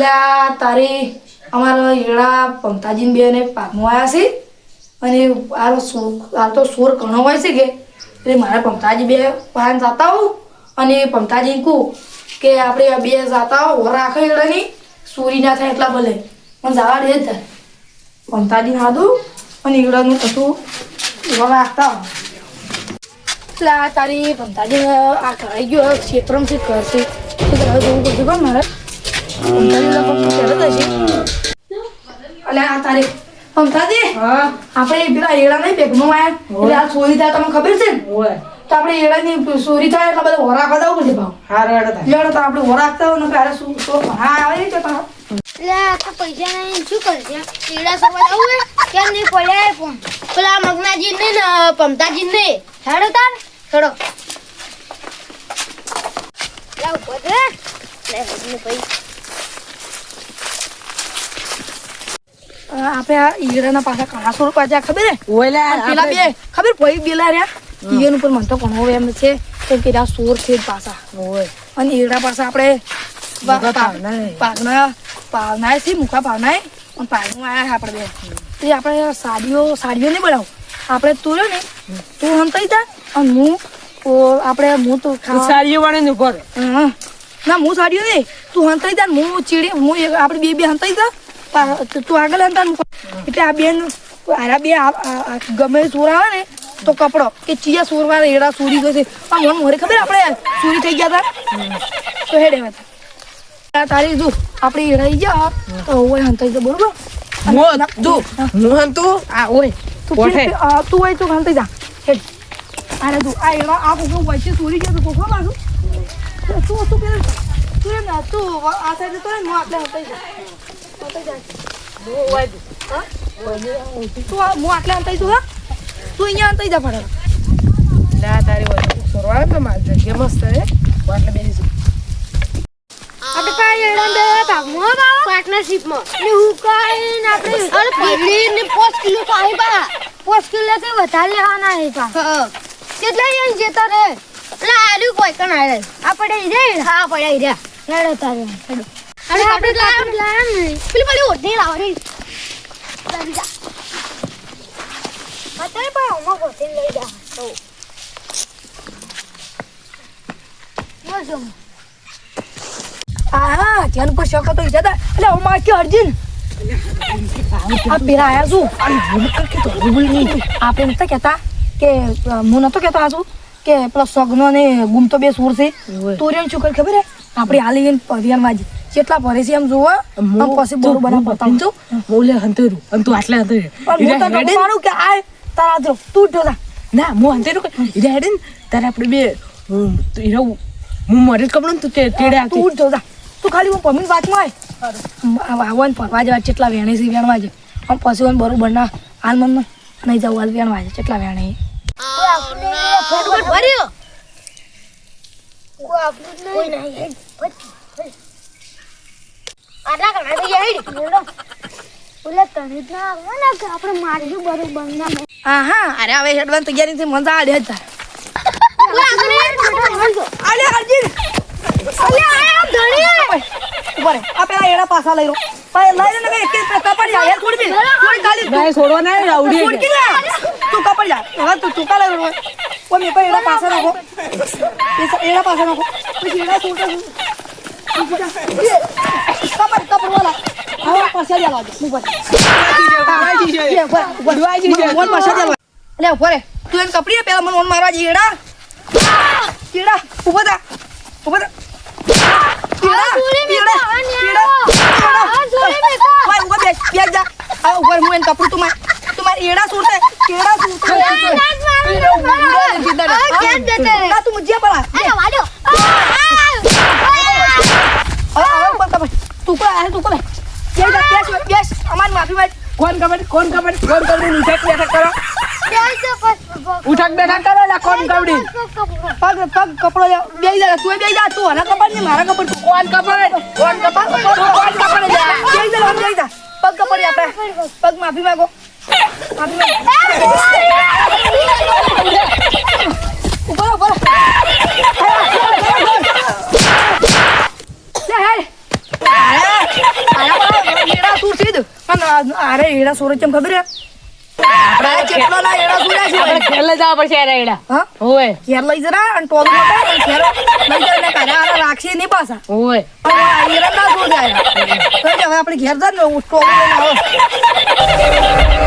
એટલે આ તારી અમારા હીરા પમતાજી બેને પાકમાં આવ્યા છે અને હાલ તો સોર ઘણો હોય છે કે એટલે મારે પમતાજી બે પાન જતા હોઉં અને પમતાજી કહું કે આપણે બે જતા હો રાખે હીરાની ચોરી ના થાય એટલા ભલે પણ જવા દે જ થાય પમતાજી નાદું અને હીરાનું કશું રાખતા હો એટલે આ તારી પમતાજી આ કરાઈ ગયો ક્ષેત્રમાં છે કરશે જોવું પડશે પણ મારે અલે આ તારી પમતાજી આપણે પેલા એડા નહીં બેગમાં આવ્યા એટલે આ ચોરી થાય તમને ખબર છે ને તો આપણે એડાની ચોરી થાય એટલે બધા હોરા ખાતા પડશે ભાવ લેડો તો આપણે હોરા આપતા હોય ને ત્યારે શું હા આવે નહીં તો એટલે આ પૈસા નહીં શું કરશે એડા સવા જવું હોય કેમ નહીં પડ્યા પણ પેલા મગનાજી ને પમતાજી ને હેડો તાર હેડો લાવ પડે લે હજુ પૈસા આપણે આ ઈગડાના પાછા કાસો રૂપિયા ખબર હે પેલા બે ખબર ભાઈ બેલા રહ્યા ઈગન ઉપર મન તો ઘણો એમ છે કે પેલા સોર છે પાછા અને ઈગડા પાછા આપણે પાવના છે મુખા પાવના અને પાવનું આવ્યા આપણે બે તે આપણે સાડીઓ નહીં બનાવું આપણે તું રહ્યો ને તું હંતાઈ જા અને હું તો સાડીઓ વાળે ને ઉપર ના હું સાડીઓ નહીં તું હંતાઈ જા હું ચીડી હું આપણે બે હંતાઈ જા તું આગળ અંતર એટલે આ બેન આરા બે ગમે ચોર આવે ને તો કપડો કે ચિયા ચોરવા એડા ચોરી ગયો છે પણ મને મોરે ખબર આપણે ચોરી થઈ ગયા હતા તો હેડે તારી જો આપણે એડાઈ ગયા તો ઓય હંતાઈ જા બરોબર તું હોય તો હંતાઈ જા હેડ આરે તું આ એડા આ કોકો વચ્ચે ચોરી ગયા તો કોકો મારું તું પેલા તું આ સાઈડ તો હું આપણે હંતાઈ જા તું આટલે અંતાઈ તું તું અહીંયા અંતાઈ જા પડે તારી સોરવાળા તો માર જગ્યા મસ્ત હે એટલે બેસી આપણે કાઈ એડા બે ભાગમાં પાર્ટનરશિપમાં ને હું કાઈને આપણે અરે પીડી ને 5 કિલો કાઈ બા 5 કિલો કે વધારે લેવાના હે પા કેટલા યન જેતા રે એટલે આલુ કોઈ કણ આલે આ પડે રે હા પડે રે હેડો તારે હેડો અરે આપણે લાયા ને પેલી પેલી ઓઢી લાવરી લાવી જા અત્યારે પણ ઓમાં ગોતી લઈ જા તો મોજમ હા ધ્યાન પર શક તો જતા એટલે હું માં કે અર્જુન આ પેલા આયા છું આપણે નતા કહેતા કે હું નતો કહેતો આ છું કે પેલા સગનો ને ગુમતો બે સુર છે તુરિયન શું ખબર હે આપણે હાલી પરિયાન વાજી કેટલા ભરે છે એમ જોવા આમ પછી બોરું બના બતાવું છું બોલે હંતેરું અને તું આટલે હંતેરું પણ હું તો મારું કે આ તારા જો તું ઢોલા ના હું હંતેરું કે ઈરા હેડે ને તારે આપણે બે ઈરા હું મરે કપડો તું તેડે આવતી તું ઢોલા તું ખાલી હું પમીન વાતમાં આવન ફરવા જવા કેટલા વેણે છે વેણવા છે આમ પછી હું બરોબર ના હાલ મન નહીં જાવ હાલ વેણવા છે કેટલા વેણે ભર્યો કોઈ નહીં આટલા કણા તો યાર લેડો ઓલા તને જ ના આવે ને કે આપણે મારીશું બરોબર ના હા અરે હવે હેડવાની તૈયારી થી મજા આડે જ અલે અર્જુન અલે આયા ધણી ઉપર આ પેલા એડા પાછા લઈ રો ભાઈ લઈ ને એક એક કપડી આ થોડી બી થોડી ખાલી ભાઈ છોડવા ના રાવડી તું કપડી જા હવે તું કા લઈ રો ઓ મે કોઈ એડા પાછા રાખો એડા પાછા રાખો પછી એડા છોડતા કપડ વાલા હવે પાછા જા લાજો હું પાછા જા લે ઉપર તું એમ કપડી પેલા મને ઓન મારવા જીડા કીડા ઉભા થા ઉપર હું એને કપડું તમારે એડા છોડતા કેડા છોડતા તું મુજે પડા તું કો બેસ અમાર માફી માંગ કોણ કબડી ઉઠક બેઠક કરો ઉઠક બેઠક કરો લા કોણ કબડી પગ કપડો બેઈ જા તું બેઈ જા તું આના કપડ ને મારા કપડ તું કોણ કપડ બેઈ જા પગ કપડી આપણે પગ માફી માંગો ઉપર લે હેડ સુર છે જ અને આરે એડા સોરે કેમ ખબર હે આપણે કેટલો ના એડા સુર્યા છે આપણે ખેલ જવા પડશે યાર એડા હા ઓય ઘેર લઈ જરા અને ટોલ મોટા અને ઘેર લઈ જઈને કાઢા રાખશે નહીં પાછા ઓય અને આ એડા ના સુર જાય તો હવે આપણે ઘેર જા ને ટોલ લઈને આવો